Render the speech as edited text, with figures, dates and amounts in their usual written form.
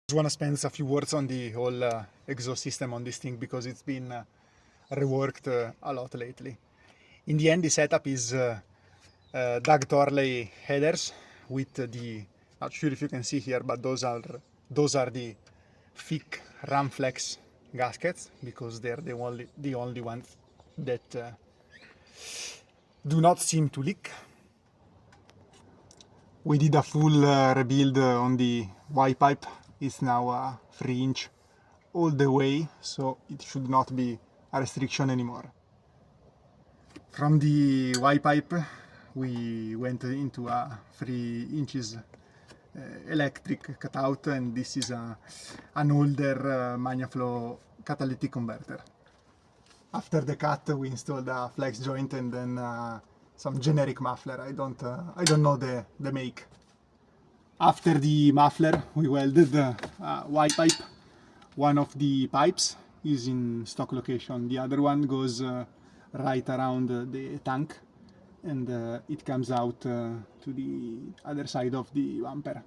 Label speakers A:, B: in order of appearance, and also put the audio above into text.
A: just want to spend a few words on the whole exhaust system on this thing because it's been reworked a lot lately. In the end, the setup is Doug Torley headers with the, not sure if you can see here, but those are the thick Ramflex gaskets because they're the only ones that do not seem to leak. We did a full rebuild on the Y-pipe. It's now 3-inch all the way, so it should not be a restriction anymore. From the Y-pipe we went into a 3 inches electric cutout, and this is an older Magnaflow catalytic converter. After the cut we installed a flex joint and then some generic muffler. I don't know the make. After the muffler we welded a Y-pipe. One of the pipes is in stock location, the other one goes right around the tank, and it comes out to the other side of the bumper.